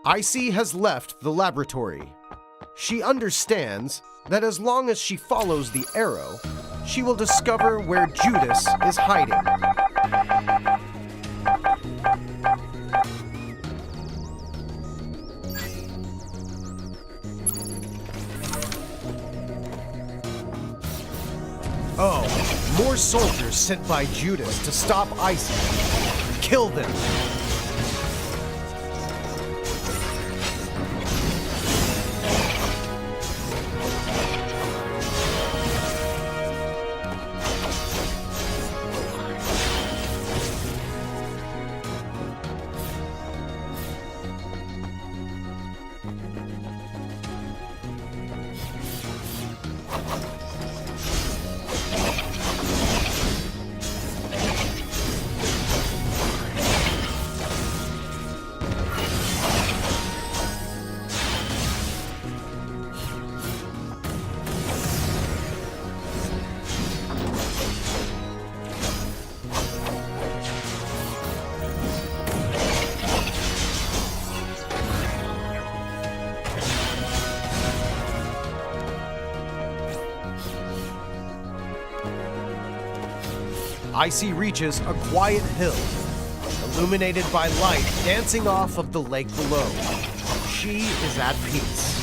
Icey has left the laboratory. She understands that as long as she follows the arrow, she will discover where Judas is hiding. Oh, more soldiers sent by Judas to stop Icey. Kill them! Icey reaches a quiet hill, illuminated by light dancing off of the lake below. She is at peace.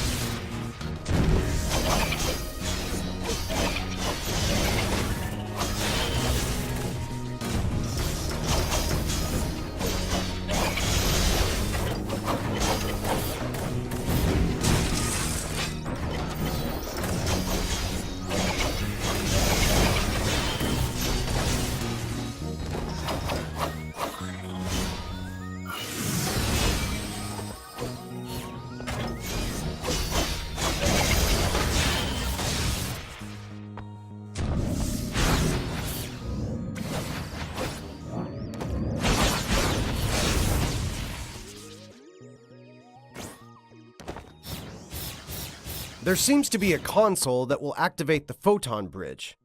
There seems to be a console that will activate the photon bridge.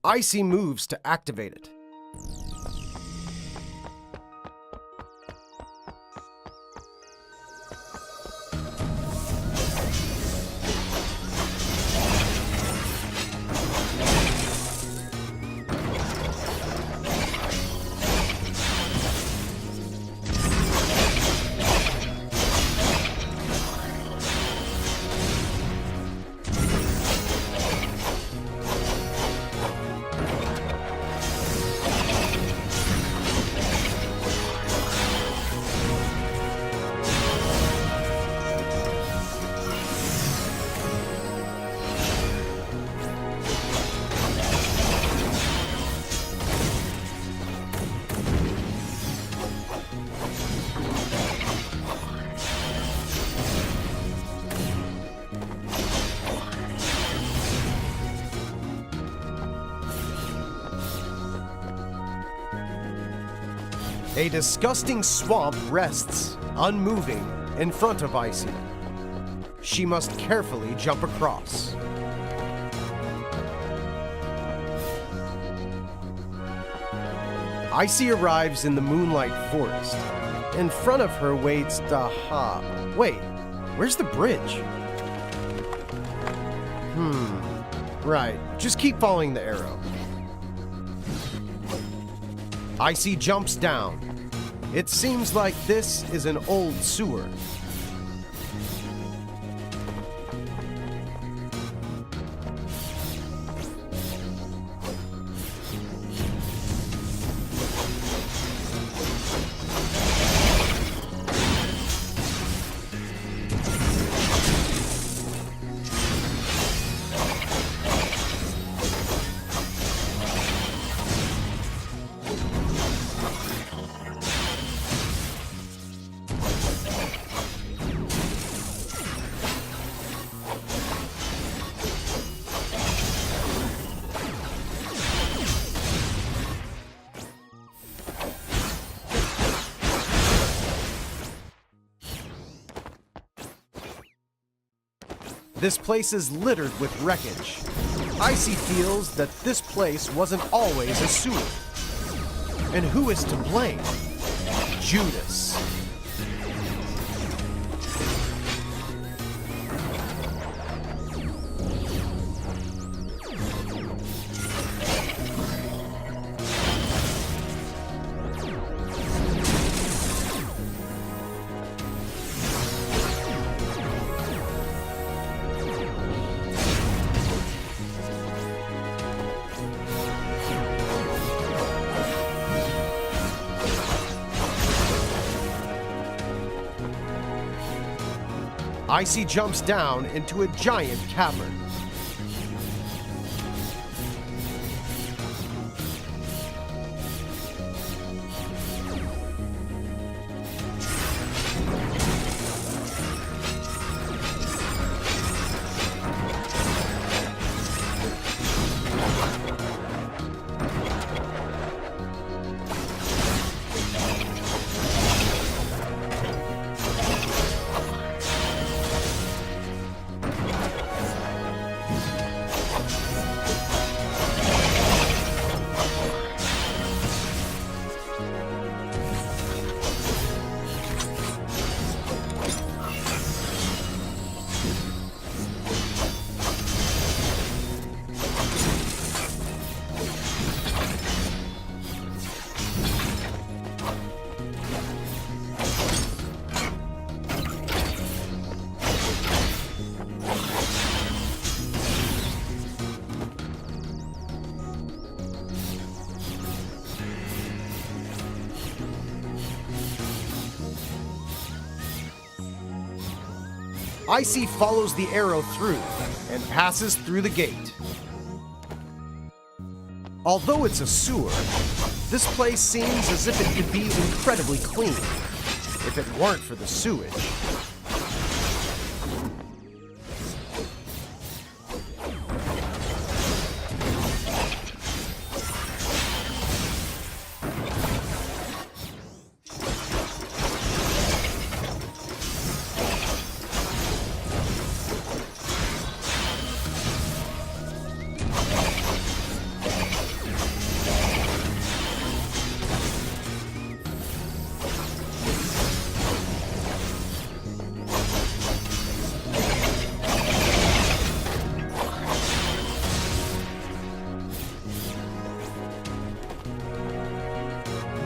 Icey moves to activate it. A disgusting swamp rests, unmoving, in front of Icey. She must carefully jump across. Icey arrives in the Moonlight Forest. In front of her waits Daha. Wait, where's the bridge? Right, just keep following the arrow. Icey jumps down. It seems like this is an old sewer. This place is littered with wreckage. Icey feels that this place wasn't always a sewer. And who is to blame? Judas. Icey jumps down into a giant cavern. Icey follows the arrow through and passes through the gate. Although it's a sewer, this place seems as if it could be incredibly clean if it weren't for the sewage.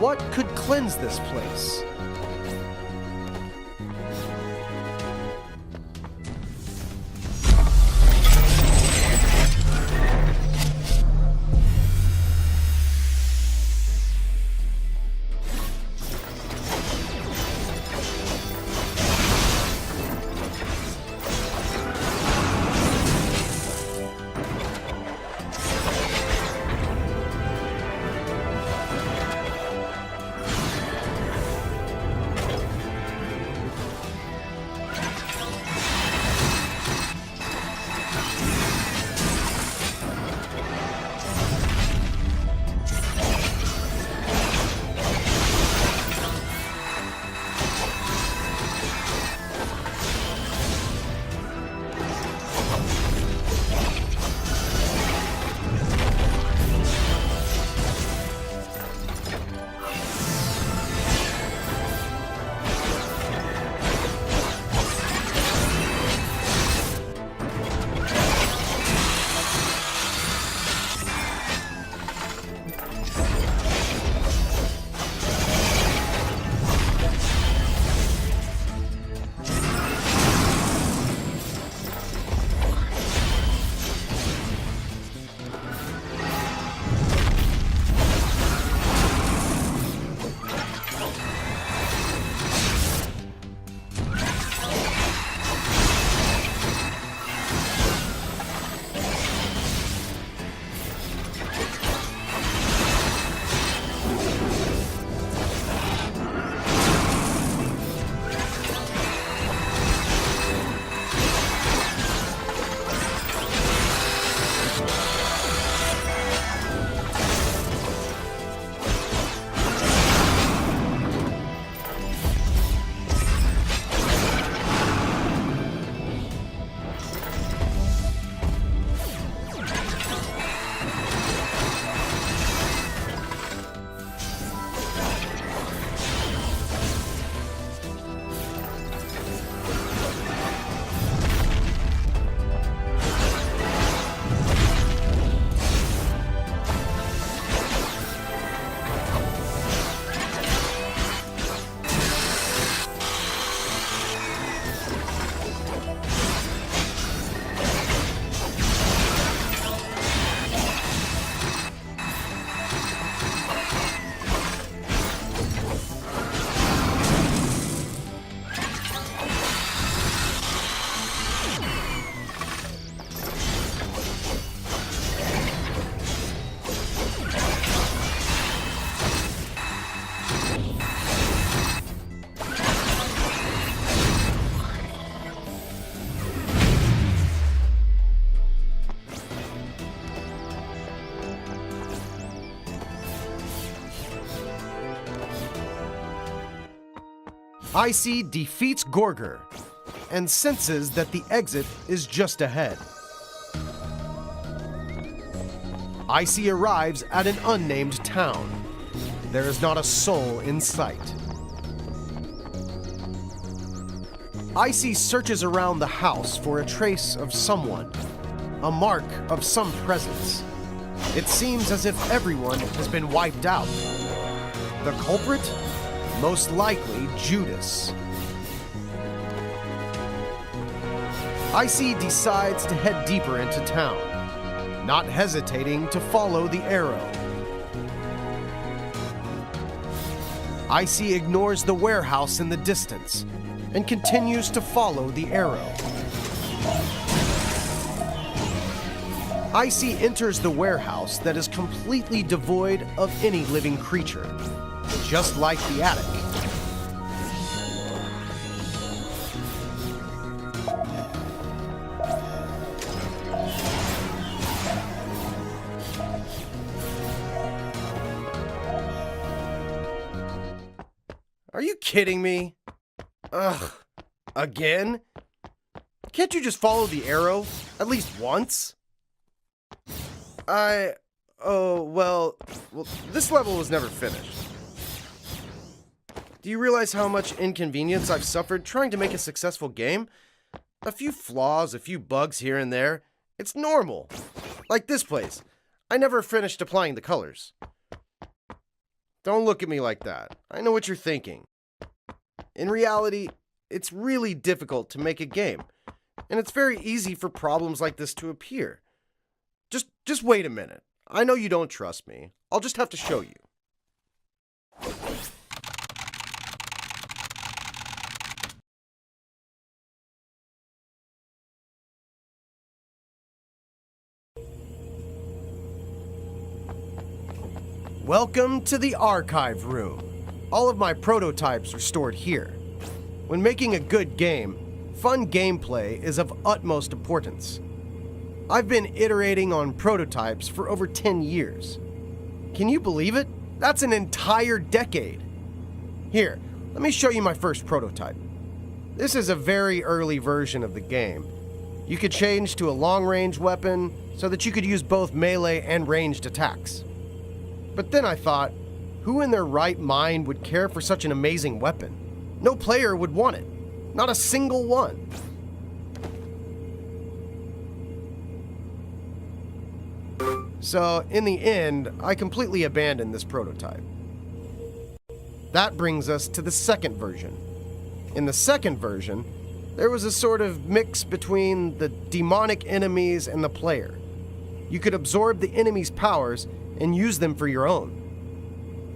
What could cleanse this place? Icey defeats Gorger and senses that the exit is just ahead. Icey arrives at an unnamed town. There is not a soul in sight. Icey searches around the house for a trace of someone, a mark of some presence. It seems as if everyone has been wiped out. The culprit? Most likely Judas. Icey decides to head deeper into town, not hesitating to follow the arrow. Icey ignores the warehouse in the distance and continues to follow the arrow. Icey enters the warehouse that is completely devoid of any living creature, just like the attic. Are you kidding me? Ugh, again? Can't you just follow the arrow at least once? Well, this level was never finished. Do you realize how much inconvenience I've suffered trying to make a successful game? A few flaws, a few bugs here and there. It's normal. Like this place. I never finished applying the colors. Don't look at me like that. I know what you're thinking. In reality, it's really difficult to make a game, and it's very easy for problems like this to appear. Just wait a minute. I know you don't trust me. I'll just have to show you. Welcome to the archive room. All of my prototypes are stored here. When making a good game, fun gameplay is of utmost importance. I've been iterating on prototypes for over 10 years. Can you believe it? That's an entire decade. Here, let me show you my first prototype. This is a very early version of the game. You could change to a long-range weapon so that you could use both melee and ranged attacks. But then I thought, who in their right mind would care for such an amazing weapon? No player would want it. Not a single one. So, in the end, I completely abandoned this prototype. That brings us to the second version. In the second version, there was a sort of mix between the demonic enemies and the player. You could absorb the enemy's powers and use them for your own.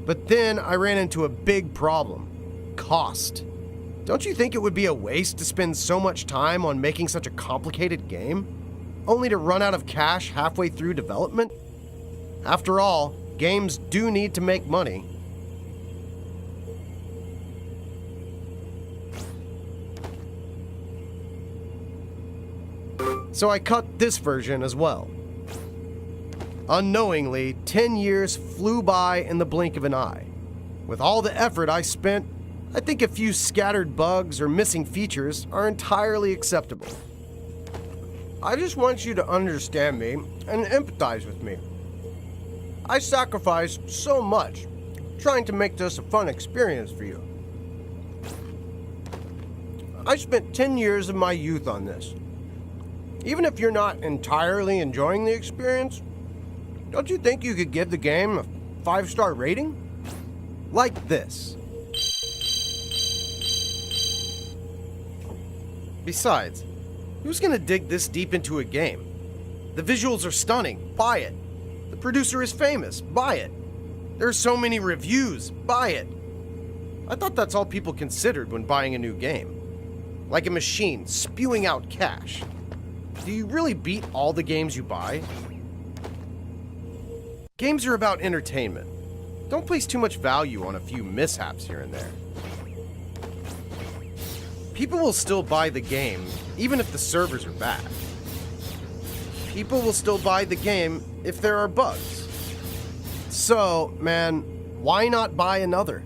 But then I ran into a big problem: cost. Don't you think it would be a waste to spend so much time on making such a complicated game, only to run out of cash halfway through development? After all, games do need to make money. So I cut this version as well. Unknowingly, 10 years flew by in the blink of an eye. With all the effort I spent, I think a few scattered bugs or missing features are entirely acceptable. I just want you to understand me and empathize with me. I sacrificed so much trying to make this a fun experience for you. I spent 10 years of my youth on this. Even if you're not entirely enjoying the experience, don't you think you could give the game a 5-star rating? Like this. Besides, who's gonna dig this deep into a game? The visuals are stunning, buy it. The producer is famous, buy it. There are so many reviews, buy it. I thought that's all people considered when buying a new game. Like a machine spewing out cash. Do you really beat all the games you buy? Games are about entertainment. Don't place too much value on a few mishaps here and there. People will still buy the game, even if the servers are bad. People will still buy the game if there are bugs. So, man, why not buy another?